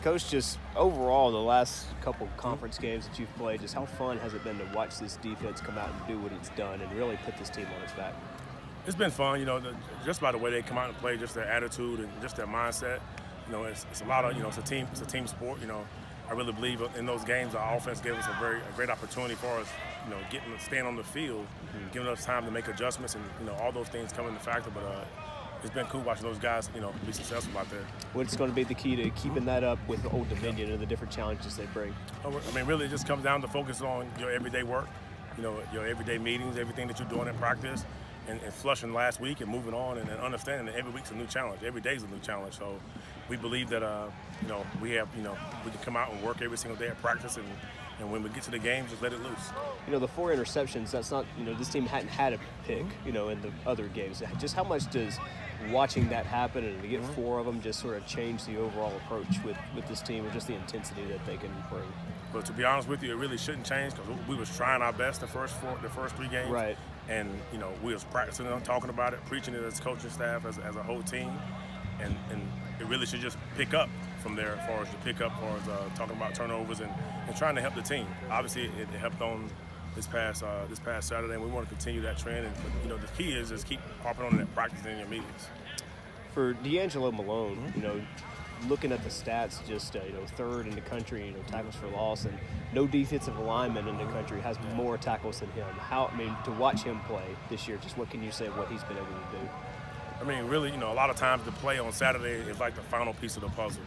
Coach, just overall, the last couple conference games that you've played, just how fun has it been to watch this defense come out and do what it's done and really put this team on its back? It's been fun, just by the way they come out and play, just their attitude and just their mindset. It's a lot of, it's a team sport. I really believe in those games. Our offense gave us a great opportunity for us, staying on the field, giving us time to make adjustments, and all those things come into factor. But it's been cool watching those guys, be successful out there. What's going to be the key to keeping that up with Old Dominion and the different challenges they bring? Really, it just comes down to focus on your everyday work, your everyday meetings, everything that you're doing in practice, and flushing last week and moving on, and understanding that every week's a new challenge. Every day's a new challenge. So we believe that, we can come out and work every single day at practice, and when we get to the game, just let it loose. The 4 interceptions, that's not, this team hadn't had a pick, in the other games. Just how much does watching that happen and to get 4 of them just sort of change the overall approach with this team, or just the intensity that they can bring? But to be honest with you, it really shouldn't change, because we was trying our best the first 3 games. Right. And, we was practicing it, talking about it, preaching it as coaching staff, as a whole team. And it really should just pick up from there as far as talking about turnovers and trying to help the team. Obviously, it helped on this past Saturday, and we want to continue that trend. And the key is just keep harping on that practice in your meetings. For D'Angelo Malone, looking at the stats, just 3rd in the country, tackles for loss, and no defensive lineman in the country has more tackles than him. To watch him play this year, just what can you say of what he's been able to do? Really, a lot of times the play on Saturday is like the final piece of the puzzle.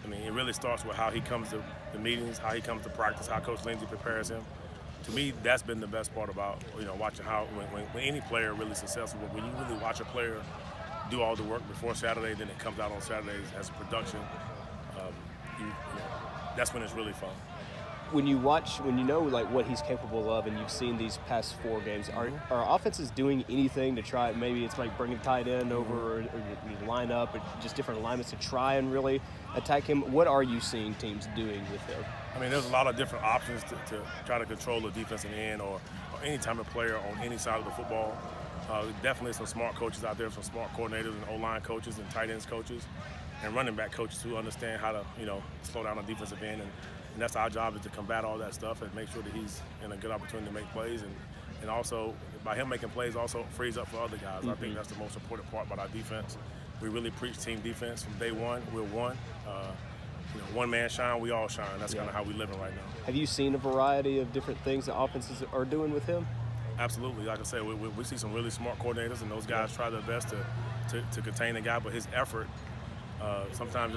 It really starts with how he comes to the meetings, how he comes to practice, how Coach Lindsey prepares him. To me, that's been the best part about, watching how when any player really successful, when you really watch a player do all the work before Saturday, then it comes out on Saturdays as a production, that's when it's really fun. When you know what he's capable of, and you've seen these past 4 games, are offenses doing anything to try? Maybe it's like bringing tight end over, or line up, or just different alignments to try and really attack him. What are you seeing teams doing with him? There's a lot of different options to try to control the defensive end or any type of player on any side of the football. Definitely some smart coaches out there, some smart coordinators and O-line coaches and tight ends coaches and running back coaches who understand how to, slow down the defensive end. And that's our job, is to combat all that stuff and make sure that he's in a good opportunity to make plays. And also, by him making plays, also frees up for other guys. I think that's the most important part about our defense. We really preach team defense from day one. We're one. One man shine, we all shine. That's kind of how we're living right now. Have you seen a variety of different things that offenses are doing with him? Absolutely. Like I said, we see some really smart coordinators, and those guys try their best to contain the guy, but his effort sometimes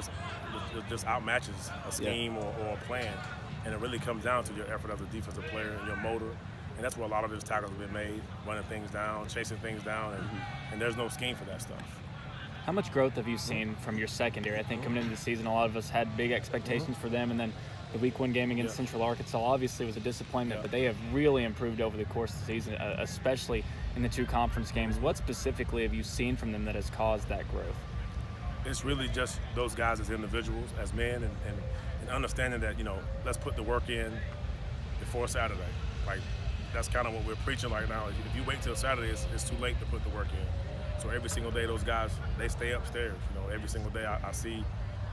just outmatches a scheme or a plan. And it really comes down to your effort as a defensive player and your motor. And that's where a lot of those tackles have been made, running things down, chasing things down, and there's no scheme for that stuff. How much growth have you seen from your secondary? I think coming into the season, a lot of us had big expectations for them, and then the Week 1 game against Central Arkansas obviously was a disappointment, but they have really improved over the course of the season, especially in the 2 conference games. What specifically have you seen from them that has caused that growth? It's really just those guys as individuals, as men, and understanding that, let's put the work in before Saturday. Like, that's kind of what we're preaching right now. If you wait till Saturday, it's too late to put the work in. So every single day, those guys, they stay upstairs. Every single day I see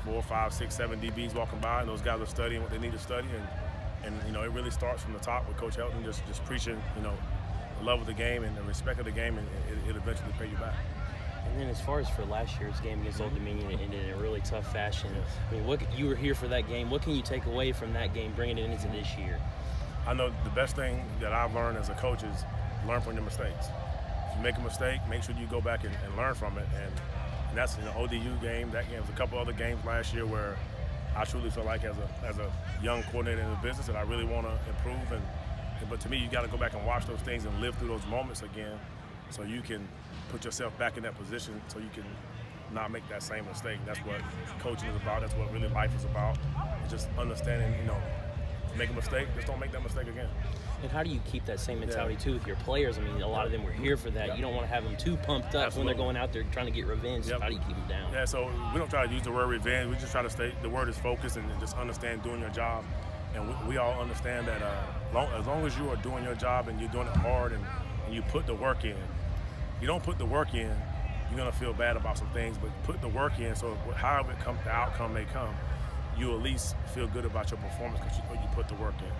4, 5, 6, 7 DBs walking by, and those guys are studying what they need to study. And it really starts from the top with Coach Helton just preaching, the love of the game and the respect of the game, and it eventually pay you back. And then as far as for last year's game against Old Dominion, it ended in a really tough fashion. You were here for that game. What can you take away from that game, bringing it into this year? I know the best thing that I've learned as a coach is learn from your mistakes. If you make a mistake, make sure you go back and learn from it. And that's in the ODU game. That game was a couple other games last year where I truly feel like as a young coordinator in the business that I really want to improve. But to me, you got to go back and watch those things and live through those moments again, so you can put yourself back in that position, so you can not make that same mistake. That's what coaching is about. That's what really life is about. It's just understanding, if you make a mistake, just don't make that mistake again. And how do you keep that same mentality too with your players? A lot of them were here for that. You don't want to have them too pumped up when they're going out there trying to get revenge. How do you keep them down? Yeah, so we don't try to use the word revenge. We just try to stay, the word is focus, and just understand doing your job. And we all understand that as long as you are doing your job and you're doing it hard and you put the work in, you don't put the work in, you're going to feel bad about some things, but put the work in, so however it comes, the outcome may come. you at least feel good about your performance because you put the work in.